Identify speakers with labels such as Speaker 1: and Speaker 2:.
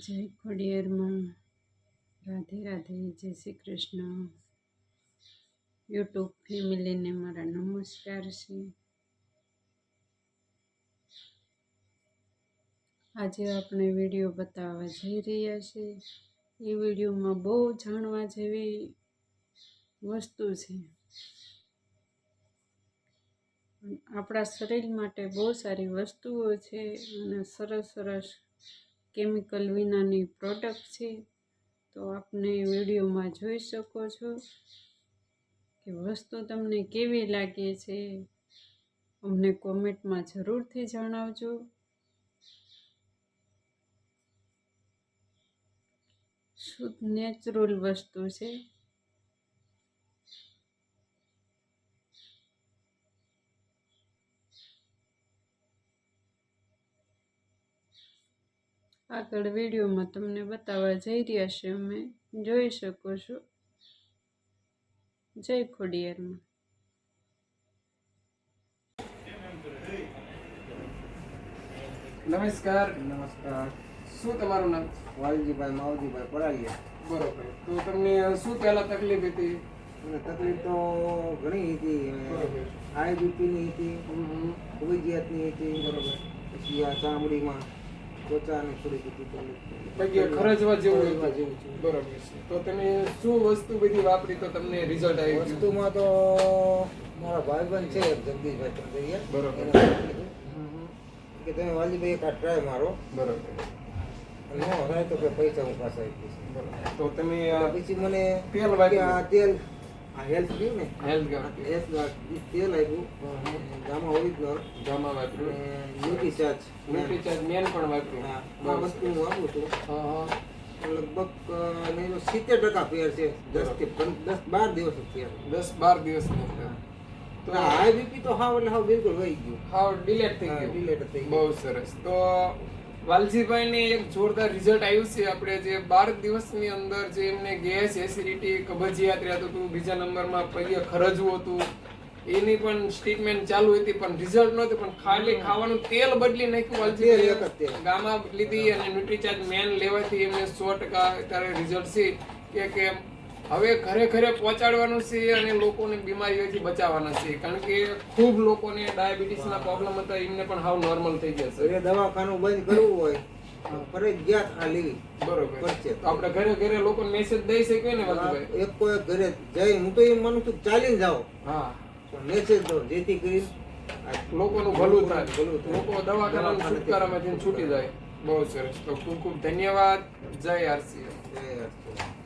Speaker 1: જય ખોડિયારમાં, રાધે રાધે, જય શ્રી કૃષ્ણ. યુટ્યુબ ફેમિલીને મારા નમસ્કાર છે. આજે આપણે વિડીયો બતાવવા જઈ રહ્યા છીએ. એ વિડીયોમાં બહુ જાણવા જેવી વસ્તુ છે. આપણા શરીર માટે બહુ સારી વસ્તુઓ છે અને સરસ સરસ કેમિકલ વિનાની પ્રોડક્ટ છે. તો આપને વિડીયોમાં જોઈ શકો છો કે વસ્તુ તમને કેવી લાગે છે. અમને કોમેન્ટમાં જરૂરથી જણાવજો. શુદ્ધ નેચરલ વસ્તુ છે. આગળ વિડીયોમાં તમને બતાવવા જઈ રહ્યા છે. અમે જોઈ શકો છો. જય ખોડિયારમાં.
Speaker 2: નમસ્કાર.
Speaker 3: નમસ્કાર.
Speaker 2: શું તમારું નામ?
Speaker 3: વાલજીભાઈ માવજીભાઈ પરાલિયા.
Speaker 2: બરોબર. તો તમને શું પહેલા તકલીફ હતી?
Speaker 3: મને તકલીફ તો ઘણી હતી.
Speaker 2: બરોબર.
Speaker 3: હાઈ બીપીની હતી, કબજિયાતની હતી.
Speaker 2: બરોબર.
Speaker 3: પછી આ ચામડીમાં ત્વચાને થોડી તકલીફ.
Speaker 2: પગે ખરજવા જેવું
Speaker 3: ખરજવા
Speaker 2: હતું.
Speaker 3: જેવું છે.
Speaker 2: બરોબર છે. તો તમે શું વસ્તુ બધી વાપરી તો તમને રિઝલ્ટ આવ્યું?
Speaker 3: વસ્તુમાં તો મારા ભાઈબંધ છે જગદીશભાઈ ચંદ્રૈયા.
Speaker 2: બરોબર.
Speaker 3: એને કીધું કે તમે વાલજીભાઈ એક આ ટ્રાય મારો.
Speaker 2: બરોબર.
Speaker 3: ન હરાય તો કે પૈસા હું પાછા આપીશ.
Speaker 2: બરોબર. તો તમે
Speaker 3: પછી મને
Speaker 2: તેલ
Speaker 3: કે
Speaker 2: વાપર્યું?
Speaker 3: આ તેલ આ હેલ્થ રહ્યું ને
Speaker 2: હેલ્થ ગાર્ડ,
Speaker 3: તેલ આપ્યું ગામા ઓરિજિનલ
Speaker 2: જામા વાપર્યું,
Speaker 3: ન્યુટ્રી ચાર્જ
Speaker 2: ન્યુટ્રીચાર્જ મેન પણ વાપર્યું.
Speaker 3: આ
Speaker 2: બરોબર.
Speaker 3: વસ્તુ હું આપું છું.
Speaker 2: હા હા.
Speaker 3: લગભગ એનો 70% ફેર છે. 10 કે 12 દિવસ ફેર.
Speaker 2: 10-12 દિવસની અંદર.
Speaker 3: તો હાઈ બીપી તો હાવ એટલે હાવ બિલકુલ વહી ગયું.
Speaker 2: હાવ ડિલેટ થઈ
Speaker 3: હા,
Speaker 2: ગયું.
Speaker 3: delete થઈ ગયું.
Speaker 2: બહુ સરસ. તો વાલજીભાઈને એક જોરદાર રિઝલ્ટ આવ્યું છે. આપણે જે 12 દિવસની અંદર જે એમને ગેસ, એસિડિટી, કબજિયાત રહેતું હતું, બીજા નંબરમાં પગે ખરજવું હતું, એની પણ ટ્રીટમેન્ટ ચાલુ હતી, પણ રિઝલ્ટ નહોતું. પણ ખાલી ખાવાનું તેલ બદલી નાખ્યું
Speaker 3: તેલ એક જ
Speaker 2: વાલજીભાઈએ.
Speaker 3: તેલ.
Speaker 2: ગામા લીધી અને ન્યુટ્રીચાર્જ મેન લેવાથી એમને 100% અત્યારે રિઝલ્ટ છે કે હવે ઘરે ઘરે પહોંચાડવાનું છે અને લોકોને બીમારીઓથી બચાવવાના છે. કારણ કે ખૂબ લોકોને ડાયાબિટીસના પ્રોબ્લેમ હતા, એમને પણ હાવ નોર્મલ થઈ જશે.
Speaker 3: ઘરે દવાખાનું બંધ કરવું હોય તો ફરજિયાત આ લેવી
Speaker 2: બરોબર.
Speaker 3: પડશે.
Speaker 2: તો આપણે ઘરે ઘરે લોકોને મેસેજ દઈ શકીએ ને વાલજીભાઈ?
Speaker 3: એક કોઈ ઘરે જઈ હું તો એમ માનું છું કે ચાલીને જાઓ
Speaker 2: હા,
Speaker 3: મેસેજ દો જેથી કરી
Speaker 2: લોકોનું ભલું થાય,
Speaker 3: ભલું થાય.
Speaker 2: લોકો દવાખાના છુટકારામાંથી છૂટી જાય. બહુ સરસ. તો ખૂબ ખૂબ ધન્યવાદ. જય આરસી.
Speaker 3: જય આરસી.